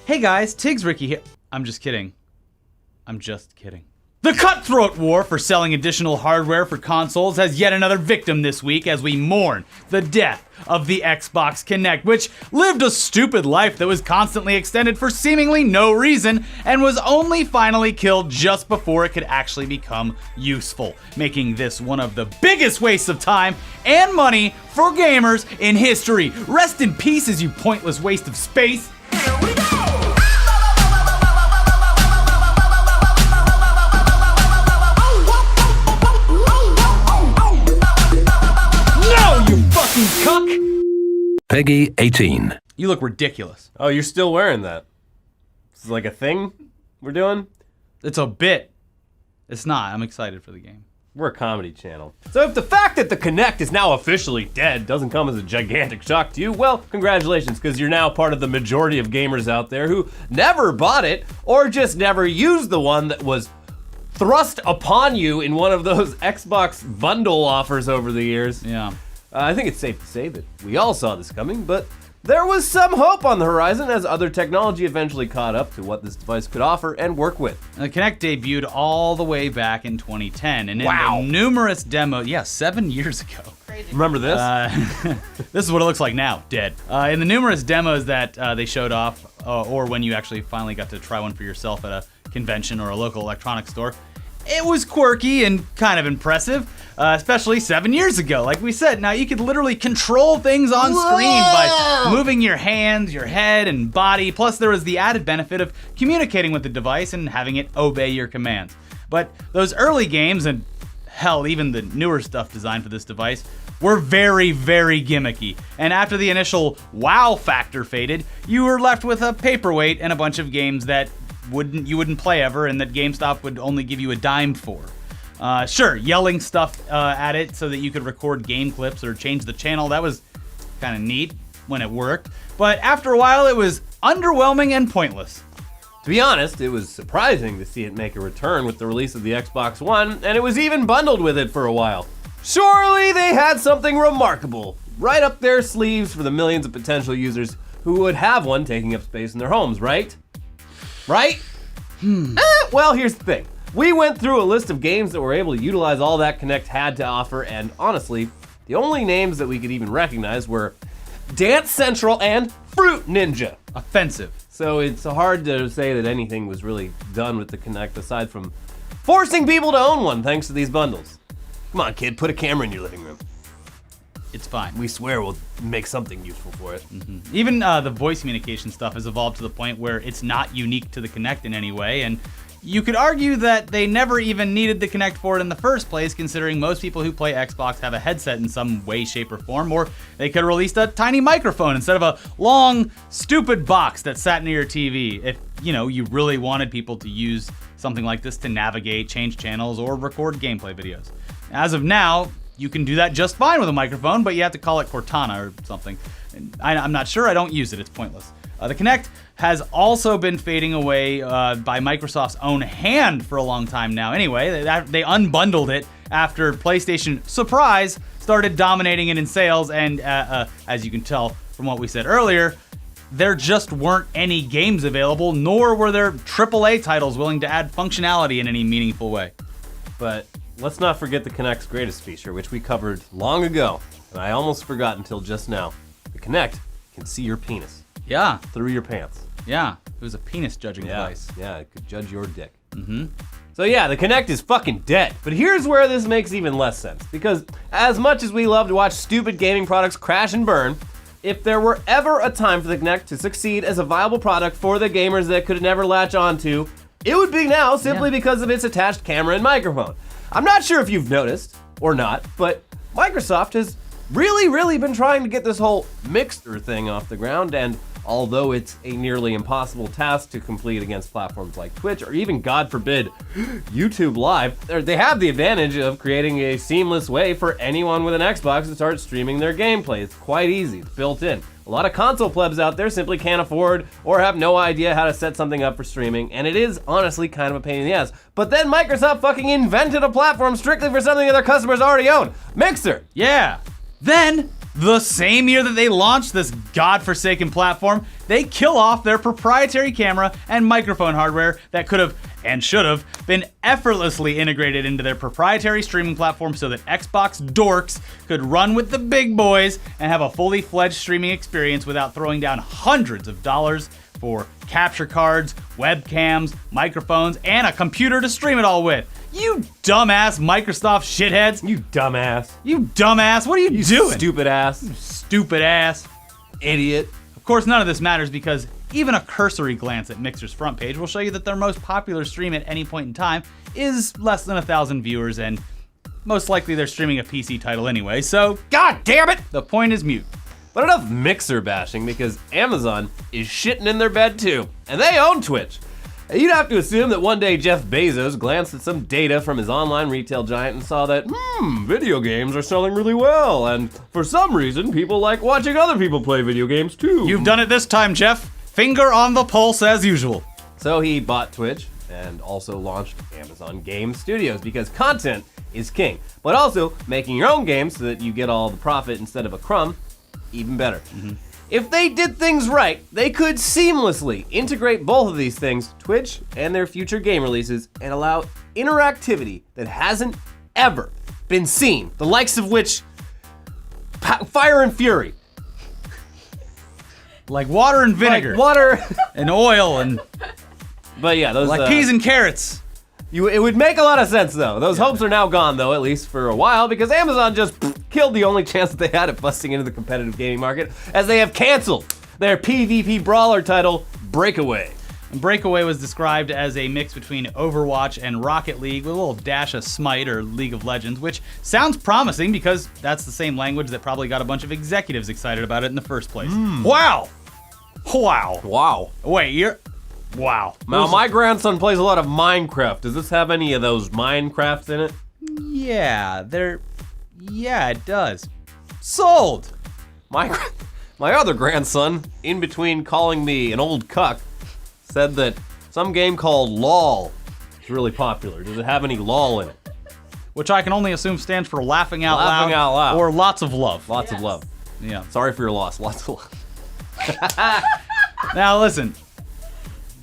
Hey guys, T.U.G.S Ricky here. I'm just kidding. The cutthroat war for selling additional hardware for consoles has yet another victim this week as we mourn the death of the Xbox Kinect, which lived a stupid life that was constantly extended for seemingly no reason and was only finally killed just before it could actually become useful, making this one of the biggest wastes of time and money for gamers in history. Rest in peace, you pointless waste of space. Here we go! Cuck. Peggy 18. You look ridiculous. Oh, you're still wearing that? This is like a thing we're doing? It's a bit. It's not. I'm excited for the game. We're a comedy channel. So if the fact that the Kinect is now officially dead doesn't come as a gigantic shock to you, well, congratulations, because you're now part of the majority of gamers out there who never bought it or just never used the one that was thrust upon you in one of those Xbox bundle offers over the years. Yeah. I think it's safe to say that we all saw this coming, but there was some hope on the horizon as other technology eventually caught up to what this device could offer and work with. The Kinect debuted all the way back in 2010, and in Wow. the numerous demos, 7 years ago. Remember this? This is what it looks like now, dead. In the numerous demos that they showed off, or when you actually finally got to try one for yourself at a convention or a local electronics store, it was quirky and kind of impressive, especially 7 years ago. Like we said, now you could literally control things on screen by moving your hands, your head, and body. Plus, there was the added benefit of communicating with the device and having it obey your commands. But those early games, and hell, even the newer stuff designed for this device, were very, very gimmicky. And after the initial wow factor faded, you were left with a paperweight and a bunch of games that you wouldn't play ever, and that GameStop would only give you a dime for. Sure, yelling stuff at it so that you could record game clips or change the channel, that was kind of neat when it worked. But after a while, it was underwhelming and pointless. To be honest, it was surprising to see it make a return with the release of the Xbox One, and it was even bundled with it for a while. Surely they had something remarkable right up their sleeves for the millions of potential users who would have one taking up space in their homes, right? Right? Well, here's the thing. We went through a list of games that were able to utilize all that Kinect had to offer, and honestly, the only names that we could even recognize were Dance Central and Fruit Ninja. Offensive. So it's hard to say that anything was really done with the Kinect aside from forcing people to own one thanks to these bundles. Come on, kid, put a camera in your living room. It's fine. We swear we'll make something useful for it. Even the voice communication stuff has evolved to the point where it's not unique to the Kinect in any way, and you could argue that they never even needed the Kinect for it in the first place, considering most people who play Xbox have a headset in some way, shape, or form, or they could have released a tiny microphone instead of a long, stupid box that sat near your TV if, you really wanted people to use something like this to navigate, change channels, or record gameplay videos. As of now, you can do that just fine with a microphone, but you have to call it Cortana or something. I'm not sure, I don't use it, it's pointless. The Kinect has also been fading away by Microsoft's own hand for a long time now. Anyway, they unbundled it after PlayStation, surprise, started dominating it in sales, and as you can tell from what we said earlier, there just weren't any games available, nor were there AAA titles willing to add functionality in any meaningful way. But let's not forget the Kinect's greatest feature, which we covered long ago, and I almost forgot until just now. The Kinect can see your penis. Yeah. Through your pants. Yeah. It was a penis judging device. Yeah, it could judge your dick. So yeah, the Kinect is fucking dead. But here's where this makes even less sense. Because as much as we love to watch stupid gaming products crash and burn, if there were ever a time for the Kinect to succeed as a viable product for the gamers that could never latch onto, it would be now simply because of its attached camera and microphone. I'm not sure if you've noticed, or not, but Microsoft has really been trying to get this whole mixer thing off the ground, and although it's a nearly impossible task to complete against platforms like Twitch, or even, God forbid, YouTube Live, they have the advantage of creating a seamless way for anyone with an Xbox to start streaming their gameplay. It's quite easy, it's built in. A lot of console plebs out there simply can't afford or have no idea how to set something up for streaming, and it is honestly kind of a pain in the ass. But then Microsoft fucking invented a platform strictly for something that their customers already own. Mixer! Yeah. Then the same year that they launched this godforsaken platform, they kill off their proprietary camera and microphone hardware that could have and should have been effortlessly integrated into their proprietary streaming platform so that Xbox dorks could run with the big boys and have a fully fledged streaming experience without throwing down hundreds of dollars for capture cards, webcams, microphones, and a computer to stream it all with. You dumbass Microsoft shitheads. You dumbass. You dumbass. What are you doing? Stupid ass. Stupid ass. Idiot. Of course, none of this matters because even a cursory glance at Mixer's front page will show you that their most popular stream at any point in time is less than 1,000 viewers, and most likely they're streaming a PC title anyway, so god damn it, the point is mute. But enough Mixer bashing because Amazon is shitting in their bed too, and they own Twitch. You'd have to assume that one day Jeff Bezos glanced at some data from his online retail giant and saw that, video games are selling really well, and for some reason, people like watching other people play video games too. You've done it this time, Jeff. Finger on the pulse as usual. So he bought Twitch and also launched Amazon Game Studios because content is king, but also making your own games so that you get all the profit instead of a crumb, even better. If they did things right, they could seamlessly integrate both of these things, Twitch and their future game releases, and allow interactivity that hasn't ever been seen, the likes of which Fire and Fury. Like water and vinegar. Like water and oil and but yeah, those like peas and carrots. It would make a lot of sense though. Those hopes are now gone though, at least for a while, because Amazon just killed the only chance that they had at busting into the competitive gaming market, as they have canceled their PvP brawler title, Breakaway. And Breakaway was described as a mix between Overwatch and Rocket League with a little dash of Smite or League of Legends, which sounds promising because that's the same language that probably got a bunch of executives excited about it in the first place. Wow. Wow. Wow. Wait, you're... Wow. Now, my grandson plays a lot of Minecraft. Does this have any of those Minecrafts in it? Yeah, yeah, it does. Sold! My other grandson, in between calling me an old cuck, said that some game called LOL is really popular. Does it have any LOL in it? Which I can only assume stands for laughing out Laughing loud. out loud. Or lots of love. Lots of love. Yeah. Sorry for your loss. Lots of love. Now listen,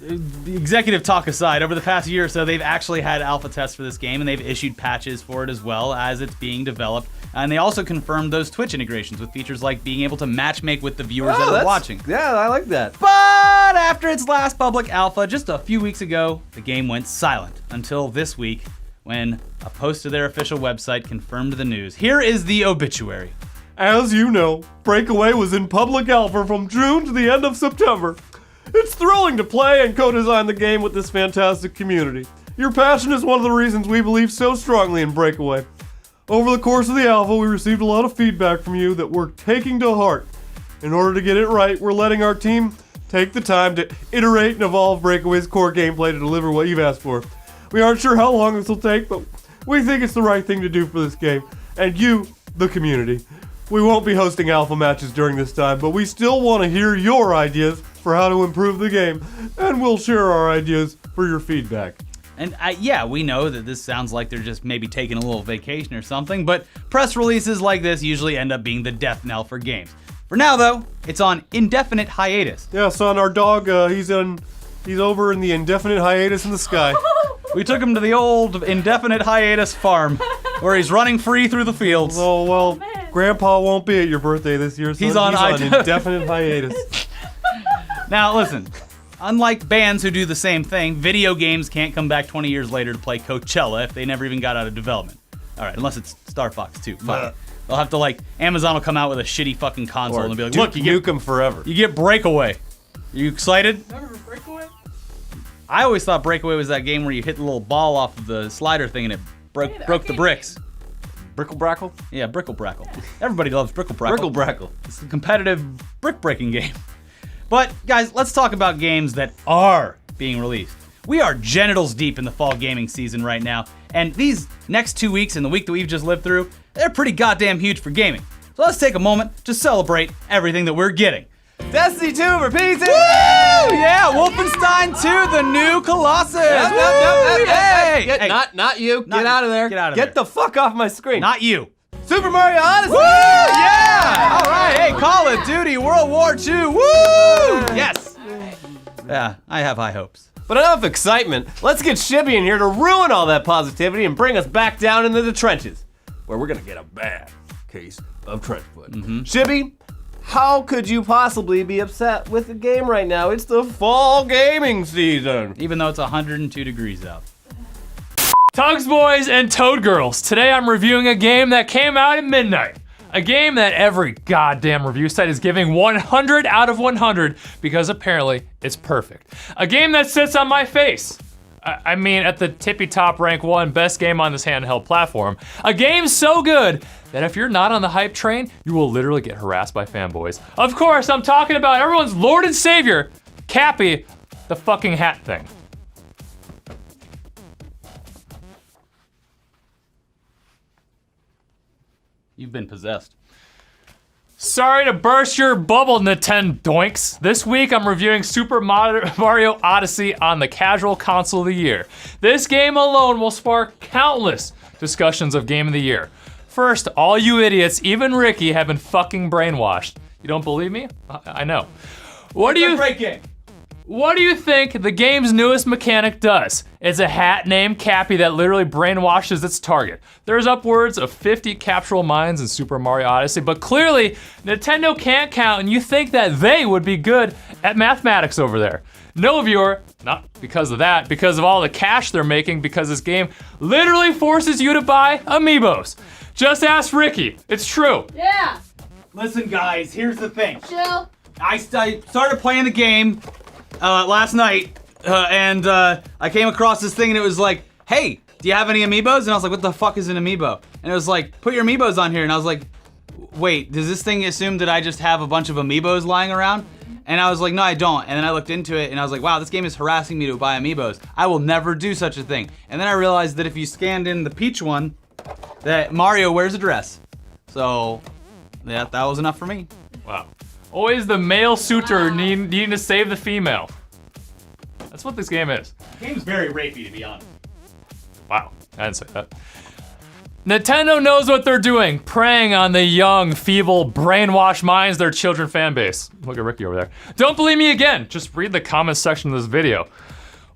the executive talk aside, over the past year or so, they've actually had alpha tests for this game, and they've issued patches for it as well as it's being developed. And they also confirmed those Twitch integrations with features like being able to matchmake with the viewers that are watching. Yeah, I like that. But after its last public alpha just a few weeks ago, the game went silent until this week when a post to their official website confirmed the news. Here is the obituary. As you know, Breakaway was in public alpha from June to the end of September. It's thrilling to play and co-design the game with this fantastic community. Your passion is one of the reasons we believe so strongly in Breakaway. Over the course of the alpha, we received a lot of feedback from you that we're taking to heart. In order to get it right, we're letting our team take the time to iterate and evolve Breakaway's core gameplay to deliver what you've asked for. We aren't sure how long this will take, but we think it's the right thing to do for this game. And you, the community. We won't be hosting alpha matches during this time, but we still want to hear your ideas for how to improve the game, and we'll share our ideas for your feedback. And yeah, we know that this sounds like they're just maybe taking a little vacation or something, but press releases like this usually end up being the death knell for games. For now though, it's on indefinite hiatus. Yeah, son, our dog, he's over in the indefinite hiatus in the sky. We took him to the old indefinite hiatus farm, where he's running free through the fields. Oh, well, Grandpa won't be at your birthday this year, so he's on indefinite hiatus. Now listen, unlike bands who do the same thing, video games can't come back 20 years later to play Coachella if they never even got out of development. Alright, unless it's Star Fox 2. Fine. They'll have to Amazon will come out with a shitty fucking console and be like, look, you nuke them forever. You get Breakaway. Are you excited? Remember Breakaway? I always thought Breakaway was that game where you hit the little ball off of the slider thing and it broke the bricks. Brickle Brackle? Yeah, Brickle Brackle. Everybody loves Brickle Brackle. Brickle Brackle. It's a competitive brick breaking game. But guys, let's talk about games that are being released. We are genitals deep in the fall gaming season right now, and these next 2 weeks and the week that we've just lived through, they're pretty goddamn huge for gaming. So let's take a moment to celebrate everything that we're getting. Destiny 2 for PC! Woo! Yeah, Wolfenstein 2, the new Colossus! Hey! Not you. Get out of there. Get out of Get there. the fuck off my screen. Not you. Super Mario Odyssey! Woo! Yeah! All right, hey, Call of Duty World War II. Woo! Yes. Yeah, I have high hopes. But enough excitement. Let's get Shibby in here to ruin all that positivity and bring us back down into the trenches, where we're gonna get a bad case of trench foot. Shibby, how could you possibly be upset with the game right now? It's the fall gaming season. Even though it's 102 degrees out. T.U.G.S boys and Toad girls, today I'm reviewing a game that came out at midnight. A game that every goddamn review site is giving 100 out of 100 because apparently it's perfect. A game that sits on my face. I mean, at the tippy top rank 1 best game on this handheld platform. A game so good that if you're not on the hype train, you will literally get harassed by fanboys. Of course, I'm talking about everyone's Lord and Savior, Cappy, the fucking hat thing. You've been possessed. Sorry to burst your bubble, Nintendo doinks. This week I'm reviewing Super Mario Odyssey on the casual console of the year. This game alone will spark countless discussions of Game of the Year. First, all you idiots, even Ricky, have been fucking brainwashed. You don't believe me? I know. What do you think the game's newest mechanic does? It's a hat named Cappy that literally brainwashes its target. There's upwards of 50 captural mines in Super Mario Odyssey, but clearly Nintendo can't count and you think that they would be good at mathematics over there. No, viewer, not because of that, because of all the cash they're making, because this game literally forces you to buy amiibos. Just ask Ricky, it's true. Yeah. Listen, guys, here's the thing. Chill. I started playing the game last night, and I came across this thing and it was like, hey, do you have any amiibos? And I was like, what the fuck is an amiibo? And it was like, put your amiibos on here. And I was like, wait, does this thing assume that I just have a bunch of amiibos lying around? And I was like, no, I don't. And then I looked into it and I was like, wow, this game is harassing me to buy amiibos. I will never do such a thing. And then I realized that if you scanned in the Peach one, that Mario wears a dress. So, yeah, that was enough for me. Wow. Always the male suitor needing to save the female. That's what this game is. The game's very rapey, to be honest. Wow, I didn't say that. Nintendo knows what they're doing, preying on the young, feeble, brainwashed minds their children fan base. Look at Ricky over there. Don't believe me again, just read the comments section of this video.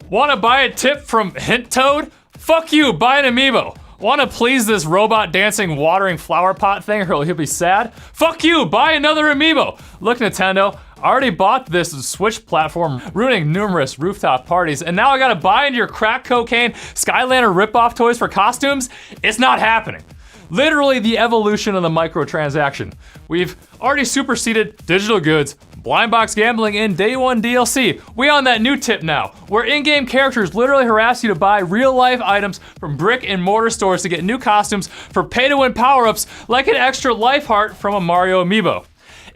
Wanna buy a tip from Hint Toad? Fuck you, buy an amiibo. Wanna please this robot dancing watering flower pot thing or he'll be sad? Fuck you, buy another amiibo. Look, Nintendo, I already bought this Switch platform, ruining numerous rooftop parties, and now I gotta buy into your crack cocaine Skylander ripoff toys for costumes? It's not happening. Literally the evolution of the microtransaction. We've already superseded digital goods, blind box gambling, and day one DLC. We on that new tip now, where in-game characters literally harass you to buy real-life items from brick and mortar stores to get new costumes for pay-to-win power-ups like an extra life heart from a Mario amiibo.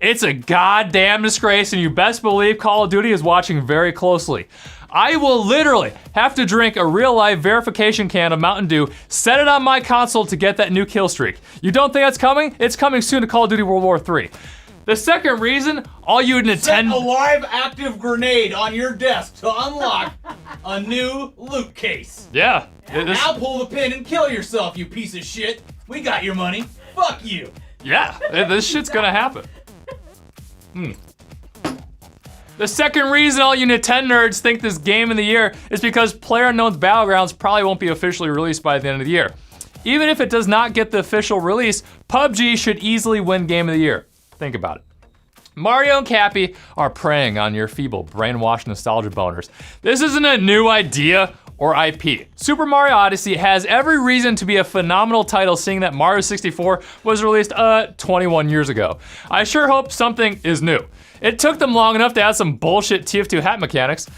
It's a goddamn disgrace, and you best believe Call of Duty is watching very closely. I will literally have to drink a real-life verification can of Mountain Dew, set it on my console to get that new kill streak. You don't think that's coming? It's coming soon to Call of Duty World War III. The second reason, all you Nintendo— Set a live active grenade on your desk to unlock a new loot case. Yeah. Now pull the pin and kill yourself, you piece of shit. We got your money. Fuck you. Yeah, this shit's gonna happen. The second reason all you Nintendo nerds think this game of the year is because PlayerUnknown's Battlegrounds probably won't be officially released by the end of the year. Even if it does not get the official release, PUBG should easily win Game of the Year. Think about it. Mario and Cappy are preying on your feeble, brainwashed nostalgia boners. This isn't a new idea or IP. Super Mario Odyssey has every reason to be a phenomenal title, seeing that Mario 64 was released 21 years ago. I sure hope something is new. It took them long enough to add some bullshit TF2 hat mechanics.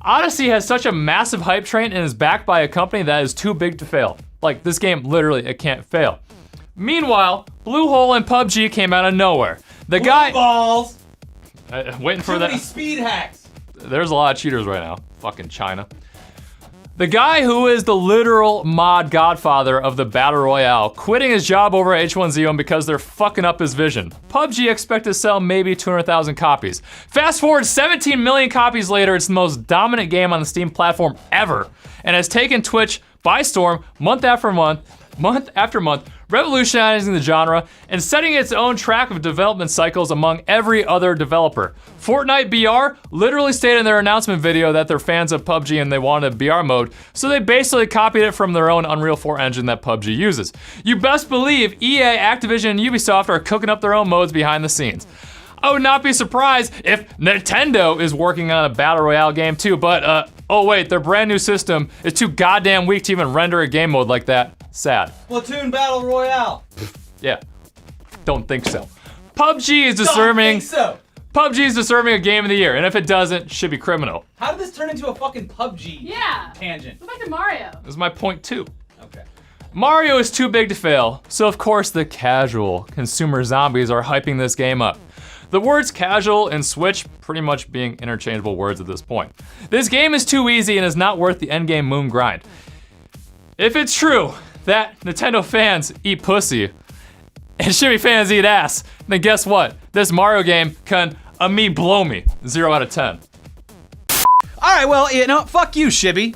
Odyssey has such a massive hype train and is backed by a company that is too big to fail. Like, this game, literally, it can't fail. Meanwhile, Bluehole and PUBG came out of nowhere. The guy— balls. Waiting for Too that. many speed hacks. There's a lot of cheaters right now. Fucking China. The guy who is the literal mod godfather of the Battle Royale, quitting his job over at H1Z1 because they're fucking up his vision. PUBG expect to sell maybe 200,000 copies. Fast forward 17 million copies later, it's the most dominant game on the Steam platform ever, and has taken Twitch by storm month after month, revolutionizing the genre and setting its own track of development cycles among every other developer. Fortnite BR literally stated in their announcement video that they're fans of PUBG and they wanted BR mode, so they basically copied it from their own Unreal 4 engine that PUBG uses. You best believe EA, Activision, and Ubisoft are cooking up their own modes behind the scenes. I would not be surprised if Nintendo is working on a Battle Royale game too, but oh wait, their brand new system is too goddamn weak to even render a game mode like that. Sad. Splatoon Battle Royale. Yeah, don't think so. PUBG is deserving. PUBG is deserving a Game of the Year, and if it doesn't, should be criminal. How did this turn into a fucking PUBG tangent? Go back to Mario. This is my point 2. Okay. Mario is too big to fail, so of course the casual consumer zombies are hyping this game up. The words casual and Switch pretty much being interchangeable words at this point. This game is too easy and is not worth the endgame moon grind. If it's true that Nintendo fans eat pussy and Shibby fans eat ass, then guess what? This Mario game can me blow me. 0 out of 10. Alright, well, you know, fuck you, Shibby.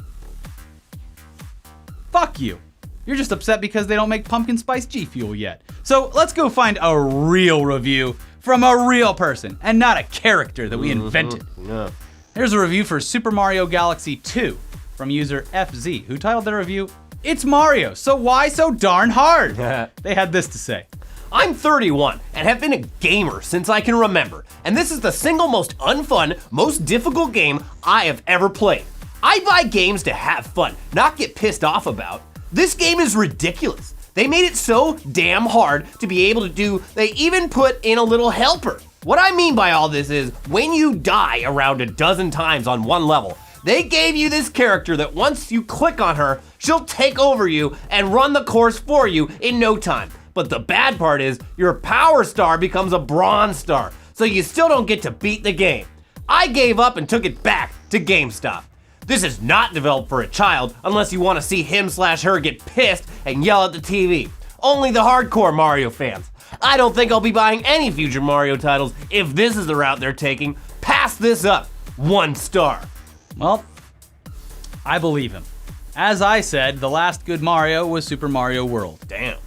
Fuck you. You're just upset because they don't make pumpkin spice G Fuel yet. So let's go find a real review from a real person and not a character that we invented. Yeah. Here's a review for Super Mario Galaxy 2 from user FZ, who titled their review, "It's Mario, so why so darn hard?" They had this to say. I'm 31 and have been a gamer since I can remember, and this is the single most unfun, most difficult game I have ever played. I buy games to have fun, not get pissed off about. This game is ridiculous. They made it so damn hard to be able to do, they even put in a little helper. What I mean by all this is, when you die around a dozen times on one level, they gave you this character that once you click on her, she'll take over you and run the course for you in no time. But the bad part is, your power star becomes a bronze star, so you still don't get to beat the game. I gave up and took it back to GameStop. This is not developed for a child unless you want to see him/her get pissed and yell at the TV. Only the hardcore Mario fans. I don't think I'll be buying any future Mario titles if this is the route they're taking. Pass this up. 1 star. Well, I believe him. As I said, the last good Mario was Super Mario World. Damn.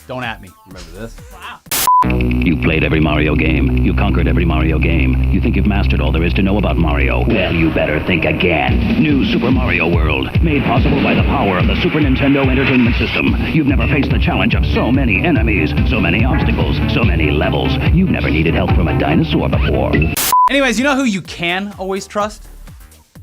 Don't at me. Remember this? Wow. You've played every Mario game. You conquered every Mario game. You think you've mastered all there is to know about Mario. Well, you better think again. New Super Mario World, made possible by the power of the Super Nintendo Entertainment System. You've never faced the challenge of so many enemies, so many obstacles, so many levels. You've never needed help from a dinosaur before. Anyways, you know who you can always trust?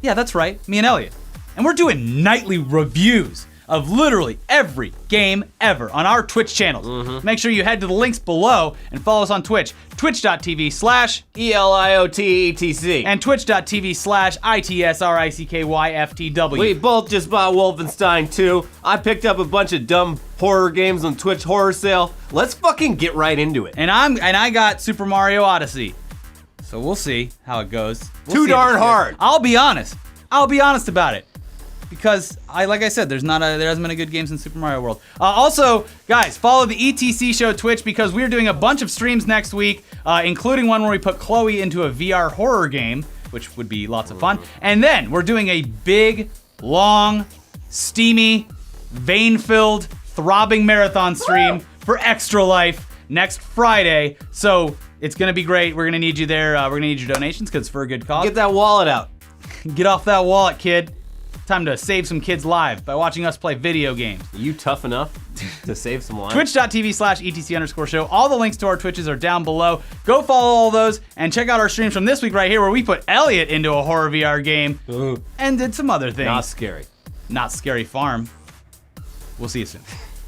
Yeah, that's right, me and Elliot. And we're doing nightly reviews of literally every game ever on our Twitch channels. Make sure you head to the links below and follow us on Twitch, twitch.tv/ELIOTETC and twitch.tv/ITSRICKYFTW. we both just bought Wolfenstein 2. I picked up a bunch of dumb horror games on Twitch Horror Sale. Let's fucking get right into it. And I got Super Mario Odyssey. So we'll see how it goes. We'll Too see if darn it's good. hard. I'll be honest about it. Because like I said, there hasn't been a good game since Super Mario World. Also, guys, follow the ETC Show Twitch because we're doing a bunch of streams next week, including one where we put Chloe into a VR horror game, which would be lots of fun. And then we're doing a big, long, steamy, vein-filled, throbbing marathon stream for Extra Life next Friday. So it's gonna be great. We're gonna need you there. We're gonna need your donations because it's for a good cause. Get that wallet out. Get off that wallet, kid. Time to save some kids' lives by watching us play video games. Are you tough enough to save some lives? Twitch.tv/ETC_show. All the links to our Twitches are down below. Go follow all those and check out our streams from this week right here where we put Elliot into a horror VR game and did some other things. Not scary. Not Scary Farm. We'll see you soon.